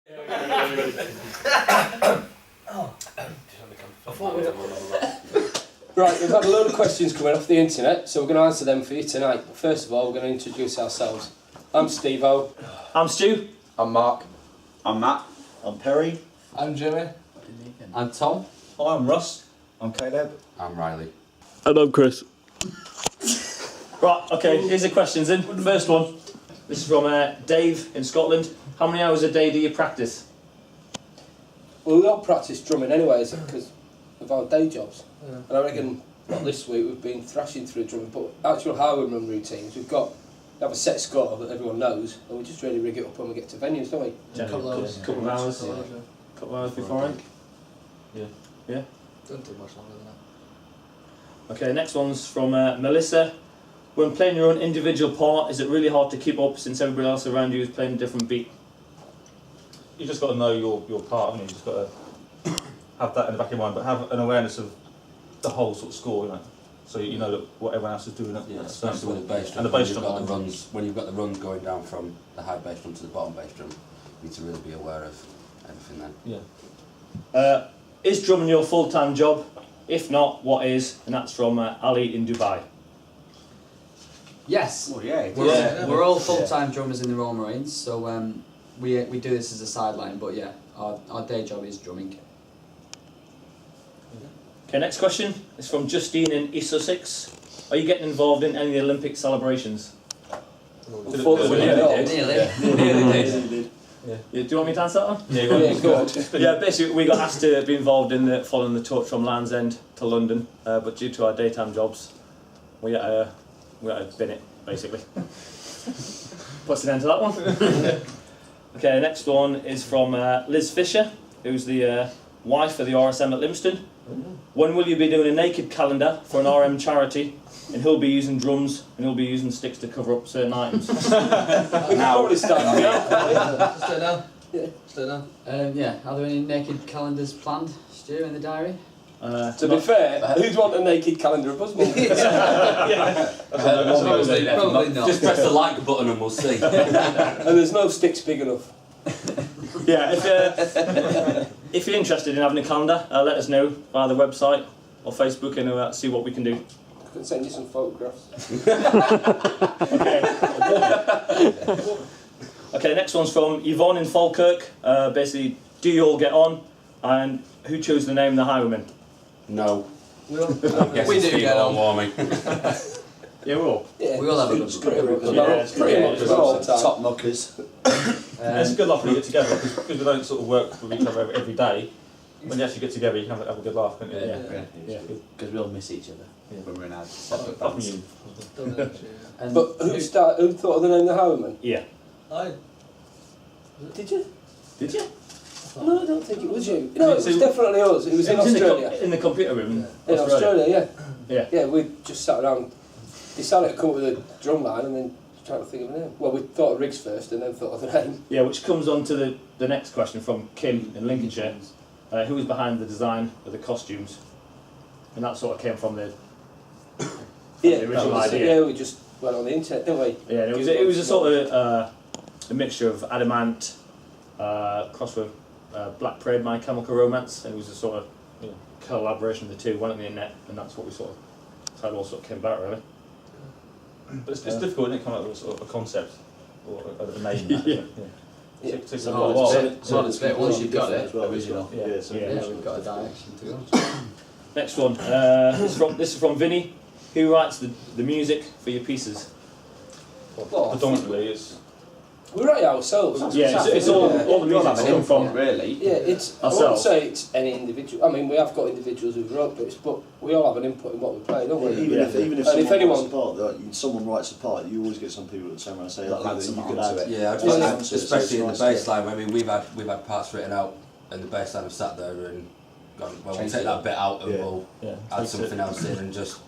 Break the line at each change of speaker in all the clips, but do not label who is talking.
Right, we've had a load of questions coming off the internet, so we're going to answer them for you tonight. But first of all, we're going to introduce ourselves. I'm Steve-O.
I'm Stu.
I'm Mark.
I'm Matt.
I'm Perry.
I'm Jimmy.
I'm Tom.
Hi, I'm Russ.
I'm Caleb.
I'm Riley.
And I'm Chris. Right, okay, here's the questions then. First one. This is from Dave in Scotland. How many hours a day do you practice?
Well, we all practice drumming anyway, because of our day jobs. Yeah. And I reckon, not this week, we've been thrashing through drumming, but actual Highwaymen routines, we have a set score that everyone knows, and we just really rig it up when we get to venues, don't we?
Couple of hours. Couple of hours beforehand. Yeah.
Don't do much longer than that.
Okay, next one's from Melissa. When playing your own individual part, is it really hard to keep up since everybody else around you is playing a different beat?
You just got to know your part, haven't you? Just got to have that in the back of your mind, but have an awareness of the whole sort of score, you know, so you know that what everyone else is doing.
Yeah, especially with the bass drum.
And the bass drum.
When you've got the runs going down from the high bass drum to the bottom bass drum, you need to really be aware of everything then.
Yeah. Is drumming your full-time job? If not, what is? And that's from Ali in Dubai.
Yes.
Oh yeah.
We're all full-time drummers in the Royal Marines, so we do this as a sideline. But yeah, our day job is drumming.
Okay, next question is from Justine in East Sussex. Are you getting involved in any Olympic celebrations?
Unfortunately,
Nearly did.
Yeah, do you want me to answer that one?
Yeah, go on.
Yeah, basically we got asked to be involved in following the torch from Land's End to London, but due to our daytime jobs, we had to bin it, basically. Puts an end to that one. Okay, next one is from Liz Fisher, who's the wife of the RSM at Livingston. When will you be doing a naked calendar for an RM charity? And he'll be using drums and he'll be using sticks to cover up certain items.
We can probably start that now.
Just do it now.
Yeah.
Just do it now.
Yeah. Are there any naked calendars planned, Stu, in the diary?
To be fair, who'd want a naked calendar of us?
Probably not.
Just press the like button and we'll see.
And there's no sticks big enough.
Yeah, if you're interested in having a calendar, let us know via the website or Facebook and see what we can do.
I can send you some photographs.
Okay, next one's from Yvonne in Falkirk. Basically, do you all get on? And who chose the name The Highwaymen?
No.
We all
We do get on. Warming.
Yeah, we're all.
Yeah,
We all have a good
pretty much all the time.
Top knockers.
It's a good laugh when you get together because we don't sort of work with each other every day. When you actually get together, you can have a good laugh, can't you?
Yeah.
Because we all miss each other when we're in our separate
Apart from
bands.
you.
And
But who thought of the name The Highwaymen?
Yeah.
Did you?
Did you?
No, I don't think it was you. No, it was definitely us. It was in Australia.
In the computer room
In Australia,
Yeah.
yeah. We just sat around, decided to come up with a drum line and then trying to think of a name. Well, we thought of rigs first and then thought of the name.
Yeah, which comes on to the next question from Kim in Lincolnshire. Who was behind the design of the costumes? And that sort of came from the original idea.
Yeah, we just went on the internet, didn't we?
Yeah, it was a sort of a mixture of Adamant crossed with Black Parade, My Chemical Romance, and it was a sort of collaboration of the two, went on the internet, and that's what we sort of, that's how it all sort of came about, really.
But it's difficult, isn't it, coming up with a sort of a concept or a name.
Yeah.
Takes a while.
it's bit once you've got it.
Original.
Yeah.
We've got a direction to go.
Next one. This is from Vinny. Who writes the music for your pieces?
Predominantly, it's
We write it ourselves.
Yeah, it's all the music's come from.
Really.
Yeah, it's. I wouldn't say it's any individual. I mean, we have got individuals who wrote bits, but we all have an input in what we play, don't we?
Even if
And
someone
if anyone-
writes a part, someone writes a part, you always get some people that turn around and say,
That
"Look,
adds
you
some
could
onto
add
it.
Yeah,
Yeah.
especially in the
It's
bass line. I mean, we've had parts written out, and the bass line have sat there and gone, well, we'll
Change
take
it.
that bit out and we'll
Yeah.
add something else in and just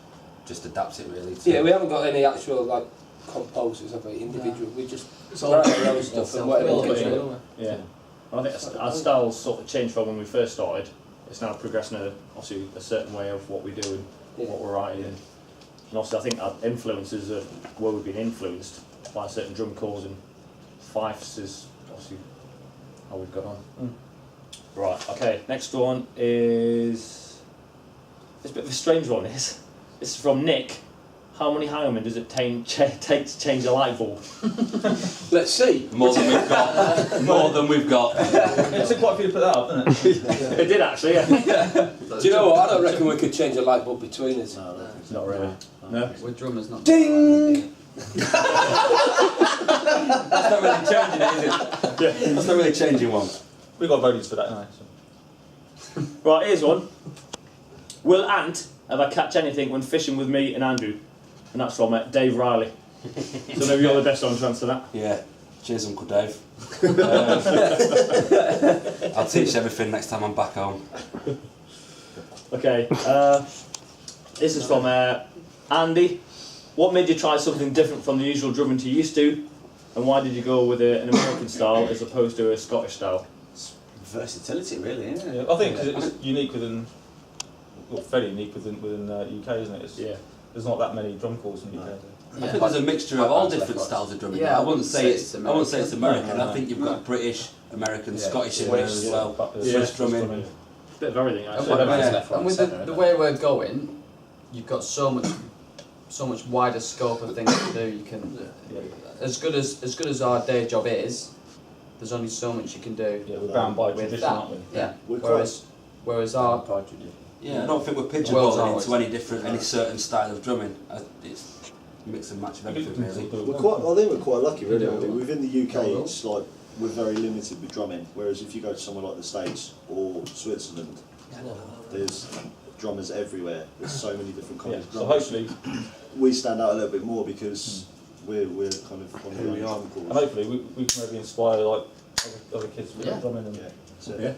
adapt it really.
Yeah, we haven't got any actual like composers of it, individual. We just
It's all
write our own stuff and whatever
all
gets
put in,
written.
don't we?
Yeah. I think our style's sort of changed from when we first started. It's now progressing obviously a certain way of what we do and what we're writing. And also I think our influences are where we've been influenced by certain drum calls and fifes is obviously how we've got on. Right, okay, next one is... It's a bit of a strange one, this. This is from Nick. How many Highwaymen does it take to change a light bulb?
Let's see.
More than we've got. More than we've got.
It took quite a few to put that up, didn't it?
It did actually, yeah.
Do you know what? I don't reckon we could change a light bulb between us.
No, I don't think so.
Not really. No?
We're drummers, not.
Ding!
That's not really changing it, is it?
Yeah.
That's not really changing one.
We got voted for that anyway. So.
Right, here's one. Will Ant ever catch anything when fishing with me and Andrew? And that's from Dave Riley. So maybe you're the best on to answer that.
Yeah. Cheers, Uncle Dave. I'll teach everything next time I'm back home.
Okay, this is from Andy. What made you try something different from the usual drumming you're used to? And why did you go with an American style as opposed to a Scottish style?
Versatility, really, isn't it?
Yeah, I think because it's unique within, well, fairly unique within the UK, isn't it? It's,
Yeah.
There's not that many drum calls in the UK.
I think there's a mixture of all different styles of drumming.
Yeah,
I wouldn't say it's American.
No.
I think you've got British, American,
Yeah.
Scottish in there as well. Swiss drumming.
A bit of everything,
And
actually.
with the way we're going, you've got so much wider scope of things to do. You can, as good as our day job is, there's only so much you can do.
Yeah, we're bound by
with
tradition,
that.
aren't we?
Yeah.
We're
Whereas our
Yeah, I don't think we're
World's
pigeonholing
ours.
into any certain style of drumming. It's a mix and match of everything, really.
I think we're quite lucky, really.
Yeah.
aren't we? Within the UK, it's like we're very limited with drumming. Whereas if you go to somewhere like the States or Switzerland, there's drummers everywhere. There's so many different kinds
Yeah,
of
so
drummers.
hopefully,
We stand out a little bit more because we're kind of on the own drum
and
calls.
hopefully we can maybe inspire like other kids with
Yeah.
drumming and
Yeah, so
Yeah.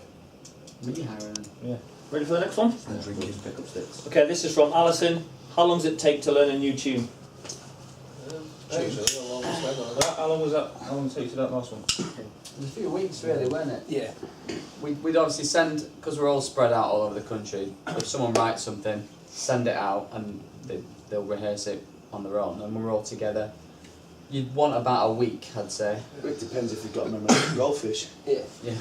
Rehiring.
Ready for the next one?
Drinking pickup sticks.
Okay, this is from Alison. How long does it take to learn a new tune?
Usually, a long way on
How long was that? How long did it take to that last one?
It was a few weeks really, weren't it?
Yeah.
We'd obviously send, because we're all spread out all over the country, if someone writes something, send it out and they'll rehearse it on their own. And when we're all together, you'd want about a week, I'd say.
it depends if you've got an American goldfish.
Yeah.
Yeah.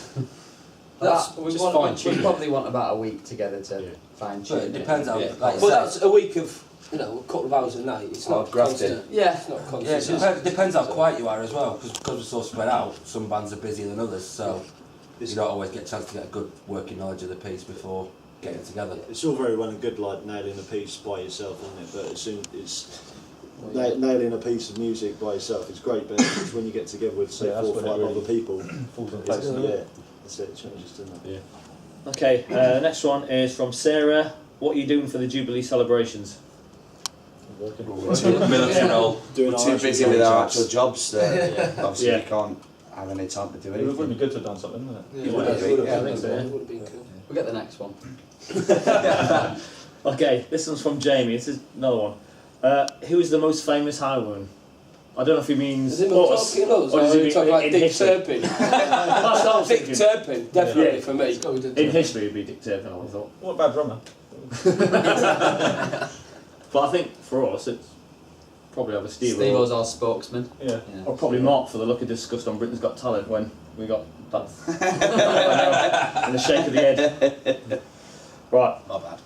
That's
we
just
want,
fine-tuning
we'd probably want about a week together to fine tune
But it depends how,
Yeah.
like you
But
said,
that's a week of, a couple of hours a night. It's not constant.
Yeah.
It's not constant.
yeah, it depends how quiet you are as well, because we're so spread out. Some bands are busier than others, so you don't always get a chance to get a good working knowledge of the piece before getting together.
It's all very well and good, like nailing a piece by yourself, isn't it? But as soon nailing a piece of music by yourself is great, but it's when you get together with say
Yeah,
4 or
that's
5
when it
other people.
Falls in place.
It's,
doesn't it?
yeah, that's it. It changes, doesn't it?
Yeah. Okay, next one is from Sarah. What are you doing for the Jubilee celebrations?
Military role.
Doing
We're
our
too
actual
busy with our
jobs.
actual jobs. Obviously,
Yeah.
we can't have any time to do
It would be
anything.
good to have done something, wouldn't it?
Yeah,
would have
yeah,
been.
yeah,
I think so, yeah.
Would have been cool.
We'll get the next one.
Okay, this one's from Jamie. This is another one. Who is the most famous Highwayman? I don't know if he means
Is it
us,
talking us?
or
Or
does
are
he
we
mean
talking like
in
Dick
history?
Turpin?
That's what I was
Dick
thinking.
Turpin, definitely
Yeah.
for me.
Let's go with
In history, it'd be Dick Turpin, I would have thought.
What about drummer?
But I think for us, it's probably either Steve
Steve
or,
was our spokesman.
Yeah.
or probably Mark for the look of disgust on Britain's Got Talent when we got that and the shake of the head. Right.
Not bad.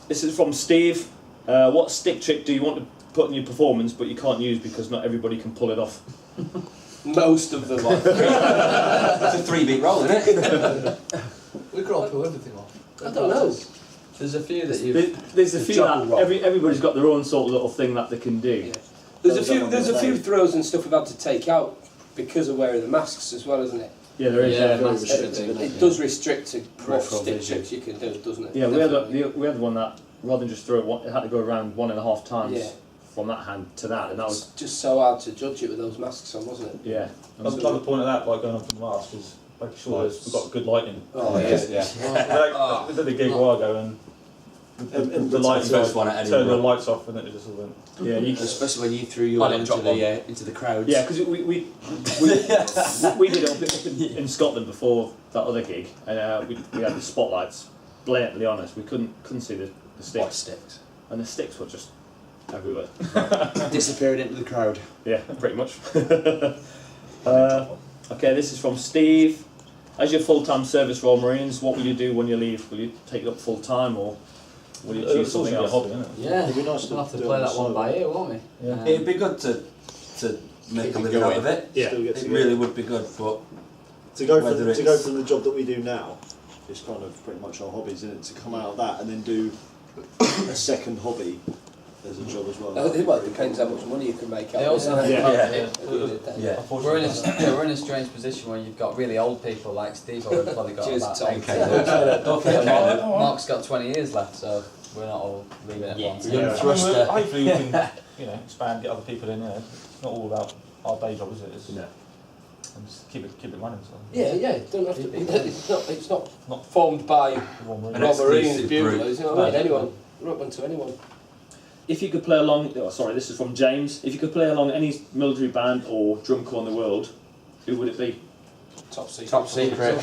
This is from Steve. What stick trick do you want to put in your performance but you can't use because not everybody can pull it off?
Most of them are.
It's a 3-beat roll, isn't it?
We could all pull everything off.
I don't know.
There's a few that you've...
There's a
The
few
juggle
that
roll.
everybody's got their own sort of little thing that they can do.
Yeah. There's a few throws and stuff we've had to take out because of wearing the masks as well, isn't it?
Yeah, there is.
Yeah,
very
massive
restricted,
thing.
It does restrict to what
Peripheral
stick
vision.
tricks you can do, doesn't it?
Yeah, we
Definitely.
had one that rather than just throw it, it had to go around 1.5 times
Yeah.
from that hand to that, and that was
It's just so hard to judge it with those masks on, wasn't it?
yeah.
Another point of that, like going on from the mask, is making sure we've got good lighting.
Oh,
We did a gig a while ago and
And
the lighting
first one at
turned the
Edinburgh.
lights off and then it just all went.
Yeah, you
Especially when you threw your
I
one
didn't
into
drop
into the crowds.
yeah, because we did it up in Scotland before that other gig, and we had the spotlights blatantly on us. We couldn't see the
White
sticks,
sticks.
and the sticks were just everywhere.
Disappeared into the crowd.
Yeah, pretty much. Okay, this is from Steve. As your full-time service Royal Marines, what will you do when you leave? Will you take it up full-time or will you choose
It's also
something
a
else?
hobby, isn't it?
Yeah,
It'd be nice
we'll have to
do
play
it on
that
the
one
side.
by ear, won't we?
Yeah.
It'd be good to make a living out of it.
Yeah.
Still get
It
to
really would be good, but
to go
whether
from
it's-
the job that we do now, it's kind of pretty much our hobbies, isn't it? To come out of that and then do a second hobby as a job as well.
Well, it depends how much money you can make out
They
of
also
it.
Yeah.
yeah.
We're in a strange position where you've got really old people like Steve who have probably got
Cheers,
about
Tom.
80. Don't forget Mark's got 20 years left, so we're not all leaving at once.
Yeah.
Hopefully we can, expand, get other people in. It's not all about our day job, is it? It's,
No.
and just keep it running. So.
Yeah, it don't have to be. It's not
Not
formed by
one
An
Royal Marines,
exclusive
buglers, you know what I mean? Anyone, we're open to anyone.
If you could play along, this is from James. If you could play along any military band or drum corps in the world, who would it be?
Top secret.
Top secret.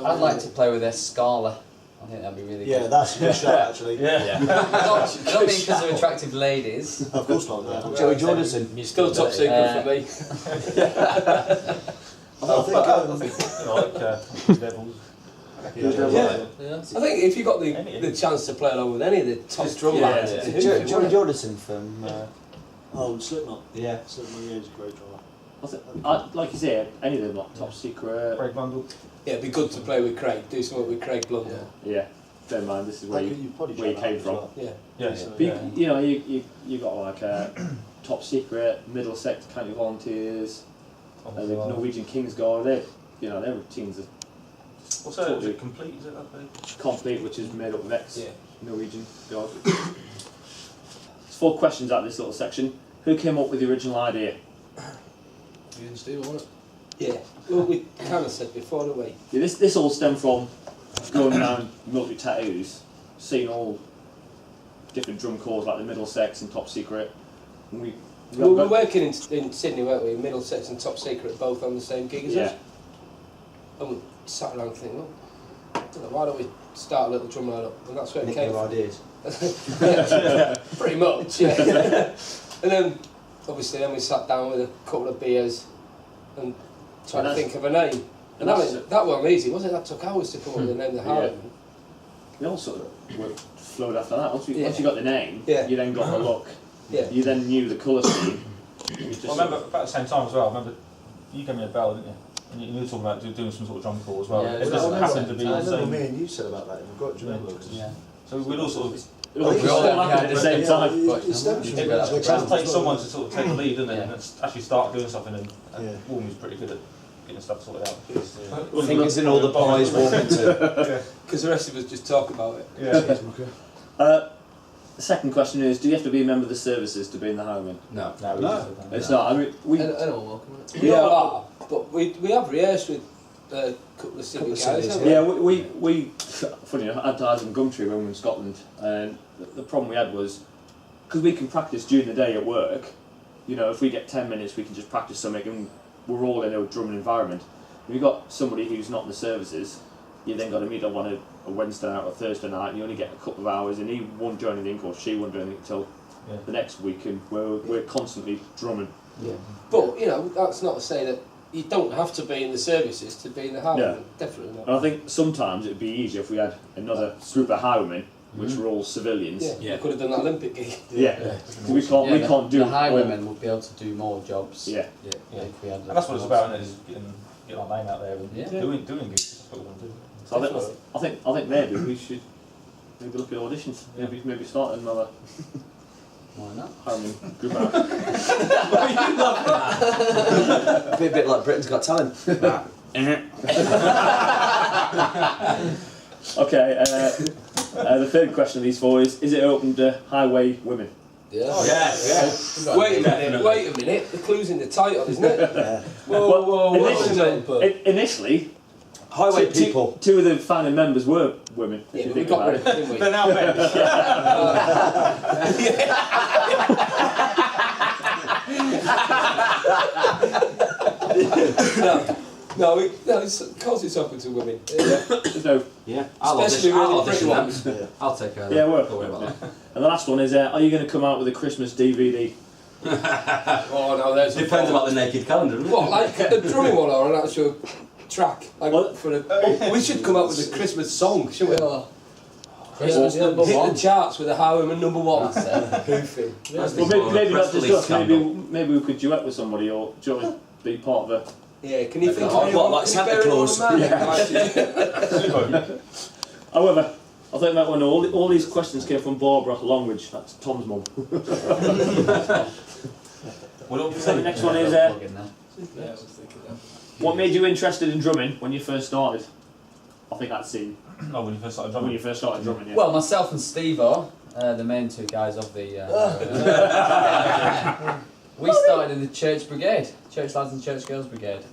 I'd like to play with their Scala. I think that'd be really
Yeah,
good.
that's a good shot actually.
Yeah.
I don't mean because of attractive ladies.
Of course not. No.
Joey Jordison.
You're still top secret for me.
I think
Devils.
Yeah.
I think if you got the chance to play along with any of the top drum
Yeah,
bands,
yeah.
it's a huge
Joey
one.
Jordison from.
Slipknot.
Yeah.
Slipknot, yeah, he's a great drummer.
Like you say, any of them, like top secret.
Craig Bundle.
Yeah, it'd be good to play with Craig, do something with Craig Blundell.
Yeah, don't mind. This is where you
probably
where you
try
came
that
from.
as well.
Yeah.
Yes.
But you got like top secret, Middlesex County Volunteers, the Norwegian Kings Guard. Their routines are
What's that? Is it complete? Is it that big?
complete, which is made up of ex
Yeah.
Norwegian Guard. There's 4 questions out of this little section. Who came up with the original idea?
You and Steve, wasn't it?
Yeah. Well, we kind of said before, didn't we?
Yeah, this all stemmed from going around military tattoos, seeing all different drum corps like the Middlesex and Top Secret. And we
were working in Sydney, weren't we? Middlesex and Top Secret both on the same gig as us. And we sat around thinking, why don't we start a little drum line up? And that's where it
Nick
came
your
from.
ideas.
Pretty much, yeah. And then, obviously, we sat down with a couple of beers and tried to think of a name. And that wasn't easy, was it? That took hours to come up with the name of the Highwaymen.
They all sort of flowed after that. Once you got the name, you then got the look.
Yeah.
You then knew the colour scheme.
I remember about the same time as well. I remember you gave me a bell, didn't you? And you were talking about doing some sort of drum corps as well.
Yeah,
it just happened to be
I
the
remember
same.
me and you said about that in the got, do you remember?
Yeah.
So we'd all sort of.
It all
We all
happened
had
at the same time.
But
It stems from
Yeah.
It
the
does take someone to sort of take the lead, doesn't it?
Yeah.
And actually start doing something. And
Yeah.
Warmy's pretty good at getting stuff sorted out.
Fingers in all the pies walking to.
Because the rest of us just talk about it.
The second question is, do you have to be a member of the services to be in the Highwaymen?
No.
It's not. I mean, we
Anyone welcome, isn't it?
We are, but we have rehearsed with a couple of civil guys, haven't we?
yeah we funny enough advertised in Gumtree when we were in Scotland, and the problem we had was because we can practice during the day at work. If we get 10 minutes, we can just practice something, and we're all in a drumming environment. If you've got somebody who's not in the services, you then got to meet up on a Wednesday night or Thursday night, and you only get a couple of hours, and he won't do anything or she won't do anything until the next week, and we're constantly drumming.
Yeah. But, that's not to say that you don't have to be in the services to be in the Highwaymen.
Yeah.
Definitely not.
And I think sometimes it'd be easier if we had another group of Highwaymen, which were all civilians.
Yeah, we could have done that Olympic gig.
Yeah. We can't do
the Highwaymen would be able to do more jobs.
Yeah.
If we had.
And that's what it's about, isn't it? Is getting our name out there and
Yeah.
doing gigs. That's what we want to do.
So I think maybe we should maybe look at auditions. Maybe start another
Why not?
Highwaymen group out.
Be a bit like Britain's Got Talent.
Okay. The third question of these 4 is it open to highway women?
Yeah.
Yes.
Wait a minute. The clue's in the title, isn't it? Whoa.
Initially,
Highway people.
2 of the founding members were women. If
Yeah,
you
but we
think
got
about
rid of
it.
it, didn't we?
They're now men.
No, of course it's open to women.
There's no.
Yeah.
Especially
I'll
really pretty
audition
ones.
I'll take her.
Yeah, work.
Don't worry about that.
And the last one is: are you going to come out with a Christmas DVD?
Oh no, there's a
Depends about the naked calendar, doesn't it?
What, like a drumming one or an actual track? Like
Well,
for a, we should come up with a Christmas song, shouldn't we?
Christmas
Yeah,
number
hit
one.
the charts with a Highwaymen number one.
That's it.
Goofy.
Well, maybe not just us.
Scandal.
Maybe we could duet with somebody, or do you want to be part of a.
Yeah, can you think
Oh,
of anyone?
like
Can you
Santa
bear anyone
Claus?
in mind?
However, I think that one. All these questions came from Barbara Longridge. That's Tom's mum.
Well,
So the next one is what made you interested in drumming when you first started? I think that's in
oh, when you first started
when
drumming.
you first started drumming. Yeah.
Well, myself and Steve-O, the main two guys of the... we started in the church brigade, church lads and church girls brigade,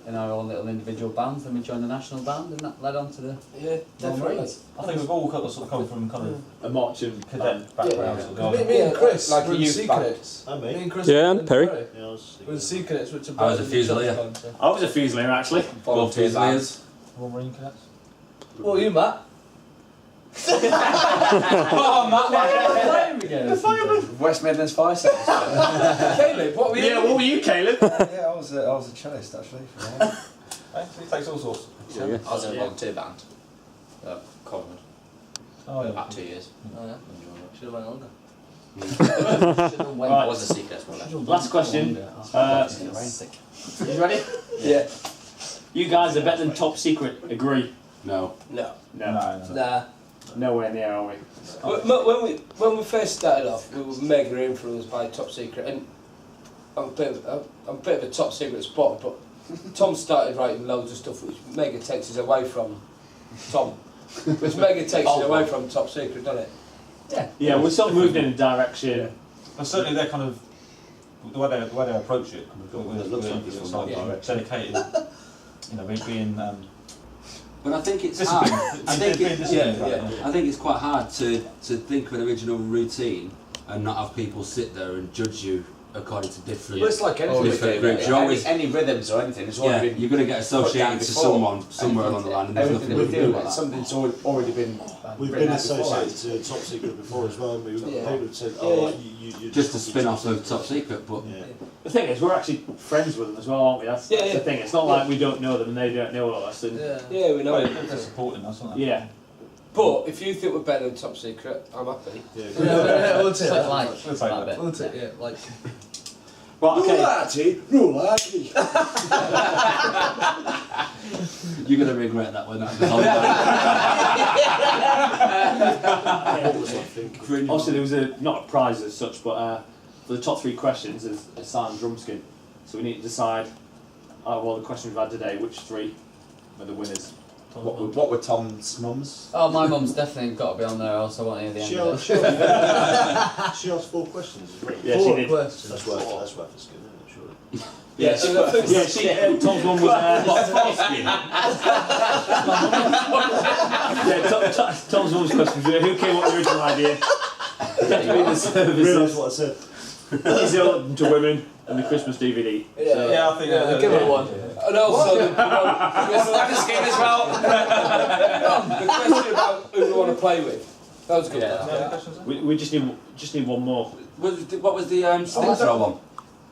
in our own little individual bands. Then we joined the national band, and that led on to the
Yeah, definitely.
I think we've all sort of come from kind of
a marching
cadet backgrounds.
Me,
sort of
me and Chris
Like
were
a
the
youth
Sea
band.
Cadets.
And
Me
me.
and Chris
Yeah,
were
and Perry.
Yeah, I was
We're the Sea Cadets, which are
I was a
better than the
Fusilier.
church band, so.
I was a Fusilier actually.
Both Fusiliers.
Royal Marine Cadets.
What are you, Matt?
Oh, Matt, fireman!
West Midlands Fire Service.
Caleb, what were you?
Yeah, what were you, Caleb?
Yeah, I was a cellist actually. For a while.
Hey, so he takes all sorts.
Yeah.
I was in a volunteer band at Collingwood
Oh, yeah.
about 2 years.
Oh, yeah. Should have went longer.
Right.
I was a secret as well.
Last question. You ready?
Yeah.
You guys are better than Top Secret. Agree?
No.
No.
No.
No.
Nah.
Nowhere near, are we?
When we first started off, we were mega influenced by Top Secret, and I'm a bit of a Top Secret spotter, but Tom started writing loads of stuff which mega takes us away from Tom, which mega takes us away from Top Secret, doesn't it?
Yeah.
Yeah, we sort of moved in a direction.
But certainly they're kind of the way they approach it.
It looks like it's
it's
from
like
that direction.
dedicated. You know, being
But I think it's
disciplined.
hard. I think
Being
it,
disciplined,
yeah,
right?
I think it's quite hard to think of an original routine and not have people sit there and judge you according to different.
Well, it's like anything.
Different groups. You always,
Any rhythms or anything. It's
yeah,
already been
you're going to get associated to
before.
someone somewhere along the line, and there's
everything
nothing
we
you can
do.
do about that.
Something's already been.
We've
written
been
out beforehand.
associated to Top Secret before as well, and we've got
Yeah.
people who said,
Yeah.
oh, you
Just a spin off of Top Secret, but
Yeah.
The thing is, we're actually friends with them as well, aren't we? That's
Yeah,
the
yeah.
thing. It's not like we don't know them and they don't know us. And
Yeah.
Yeah, we know
Well,
it.
they're supporting us, aren't they?
yeah.
But if you think we're better than Top Secret, I'm happy.
Yeah.
Yeah, we'll take
Click
that.
like.
We'll take
like
that.
a bit.
We'll take, yeah, like.
Right. Okay.
No laddie.
you're going to regret that when that
What was I thinking?
Obviously, there was not a prize as such, but for the top 3 questions, there's a signed drum skin. So we need to decide, out of all the questions we've had today, which 3 are the winners.
What were Tom's mums?
Oh, my mum's definitely got to be on there, else I won't hear the end
She
of
asked,
it.
she asked 4 questions as well.
Yeah, she did.
Questions.
That's worth a skin, isn't it, surely?
Yeah, Tom's one was. Tom's mum's question was who came up with the original idea?
Realise what I said.
Is it open to women and the Christmas DVD?
Yeah,
So,
Yeah, I think
Give it one.
And also the
skin as well.
the question about who we want to play with. That was a good.
Yeah.
one.
No other questions?
we just need one more.
what was the stick throw one?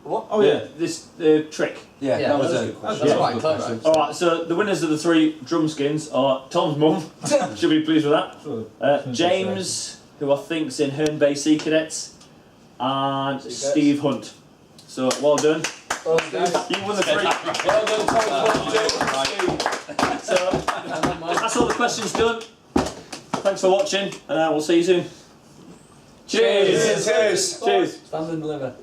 Oh yeah.
This trick.
Yeah,
Yeah,
that was
that's
a
a good question.
that was a
Quite
good
close.
question.
All right. So the winners of the 3 drum skins are Tom's mum. Should be pleased with that.
Sure.
James, who I think's in Herne Bay Sea Cadets, and Steve Hunt. So well done.
Well done.
You won the 3.
Well done, Tom. James.
So that's all the questions done. Thanks for watching, and we'll see you soon. Cheers.
Cheers.
Cheers.
Stand and deliver.